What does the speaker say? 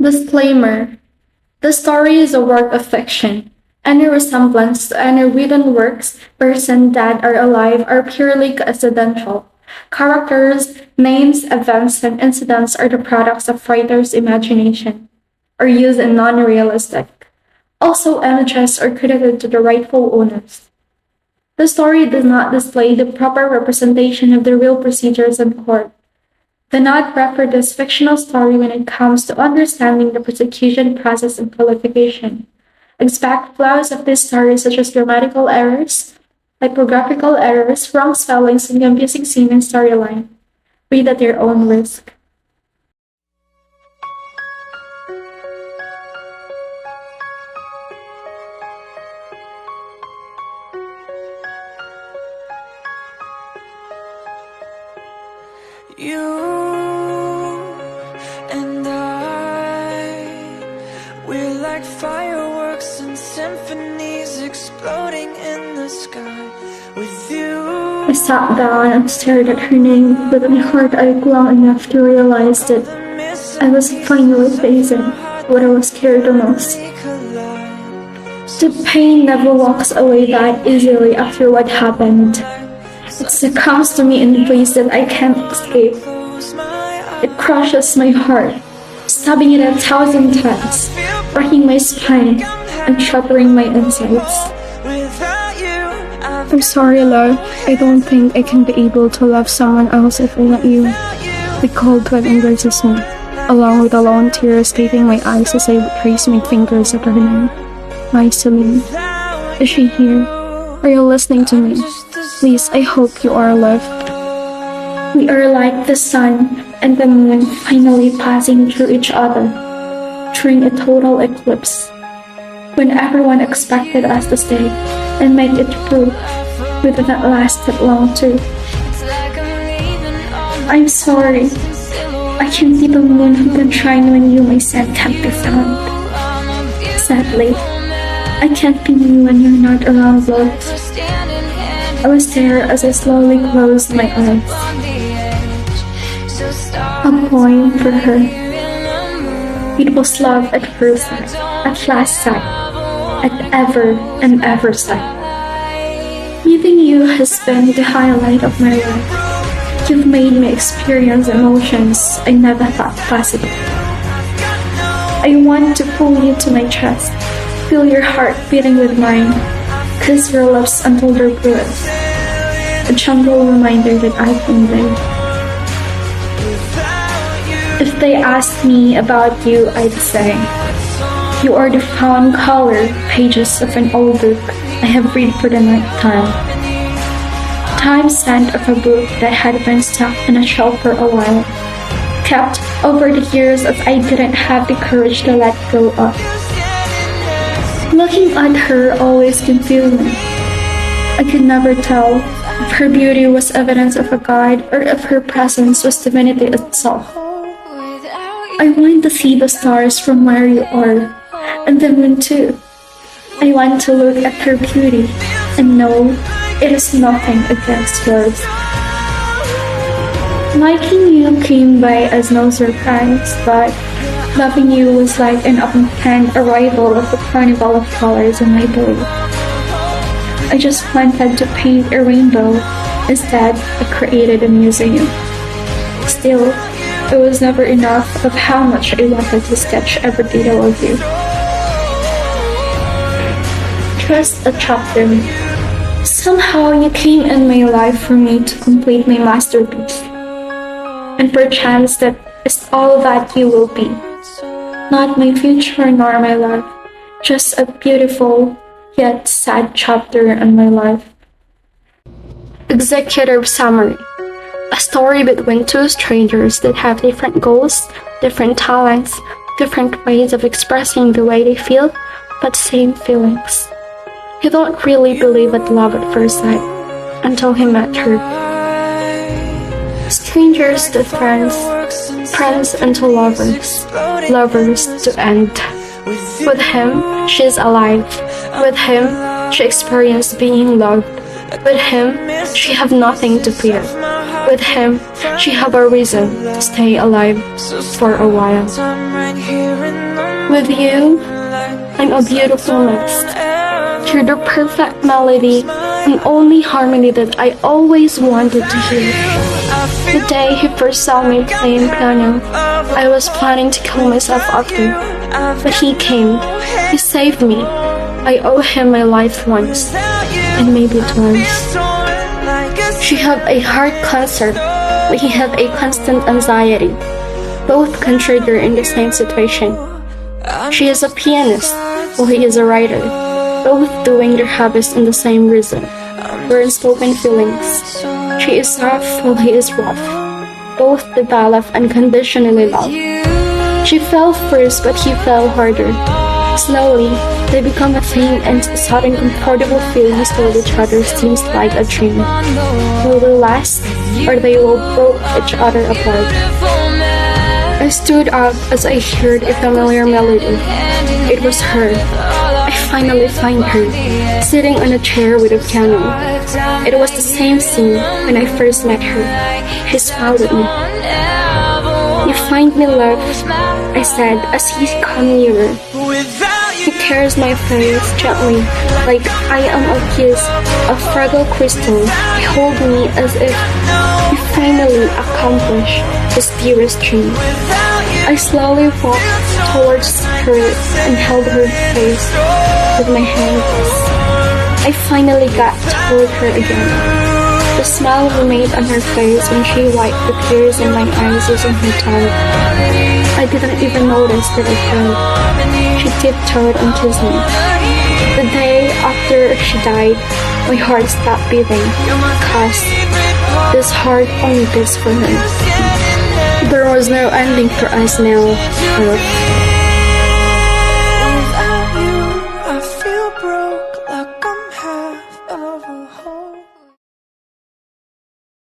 Disclaimer: the story is a work of fiction. Any resemblance to any written works, person that are alive, are purely coincidental. Characters, names, events, and incidents are the products of writers' imagination, or used in non-realistic. Also, images are credited to the rightful owners. The story does not display the proper representation of the real procedures in court. Do not refer this fictional story when it comes to understanding the prosecution process and qualification. Expect flaws of this story such as grammatical errors, typographical errors, wrong spellings, and confusing scene and storyline. Read at your own risk. You and we're like fireworks and symphonies exploding in the sky with you. I sat down and stared at her name, but my heart ached long enough to realize that I was finally facing what I was scared the most. The pain never walks away that easily after what happened. It succumbs to me in ways that I can't escape. It crushes my heart, stabbing it 1,000 times, breaking my spine, and shattering my insides. I'm sorry, love. I don't think I can be able to love someone else if I let you. The cold sweat embraces me, along with a lone tear escaping my eyes as I trace my fingers at her name. My Celine. Is she here? Are you listening to me? Please, I hope you are, love. We are like the sun and the moon finally passing through each other during a total eclipse. When everyone expected us to stay and make it through, we did not last that long too. I'm sorry. I can be the moon who can shine when you, my sun, can't be found. Sadly, I can't be me when you're not around, love. I was there as I slowly closed my eyes. A poem for her. It was love at first sight, at last sight, at ever and ever sight. Meeting you has been the highlight of my life. You've made me experience emotions I never thought possible. I want to pull you to my chest, feel your heart beating with mine, kiss your lips until they're blue. A gentle reminder that I've been there. If they asked me about you, I'd say, you are the fawn colored pages of an old book I have read for the ninth time. Time scent of a book that had been stuck in a shelf for a while, kept over the years as I didn't have the courage to let go of. Looking at her always confused me. I could never tell if her beauty was evidence of a god or if her presence was divinity itself. I want to see the stars from where you are, and the moon too. I want to look at her beauty and know it is nothing against yours. Liking you came by as no surprise, but loving you was like an unplanned arrival of the carnival of colors in my belief. I just wanted to paint a rainbow. Instead, I created a museum. Still, it was never enough of how much I wanted to sketch every detail of you. Just a chapter. Somehow you came in my life for me to complete my masterpiece. And perchance that is all that you will be. Not my future nor my life, just a beautiful yet sad chapter in my life. Executive summary. A story between two strangers that have different goals, different talents, different ways of expressing the way they feel, but same feelings. He don't really believe in love at first sight until he met her. Strangers to friends, friends into lovers, lovers to end. With him, she is alive. With him, she experienced being loved. With him, she have nothing to fear. With him, she have a reason to stay alive for a while. With you, I'm a beautiful mist. You're the perfect melody and only harmony that I always wanted to hear. The day he first saw me playing piano, I was planning to kill myself after. But he came. He saved me. I owe him my life once, and maybe twice. She had a heart cancer, but he had a constant anxiety. Both can trigger in the same situation. She is a pianist, while he is a writer, both doing their hobbies in the same reason. We're unspoken feelings. She is soft while he is rough. Both develop unconditionally love. She fell first, but he fell harder. Slowly, they become a thing, and sudden comfortable feelings toward each other seems like a dream. Will they last, or they will break each other apart? I stood up as I heard a familiar melody. It was her. I finally find her, sitting on a chair with a piano. It was the same scene when I first met her. She smiled at me. "You find me, love," I said as he came nearer. He carries my face gently, like I am a piece of fragile crystal. He holds me as if he finally accomplished his dearest dream. I slowly walked towards her and held her face with my hands. I finally got to hold her again. The smile remained on her face when she wiped the tears in my eyes using her tongue. I didn't even notice that I cried. She tiptoed and kissed me. The day after she died, my heart stopped beating, cause this heart only beats for her. There was no ending for us now. Without you, I feel broken.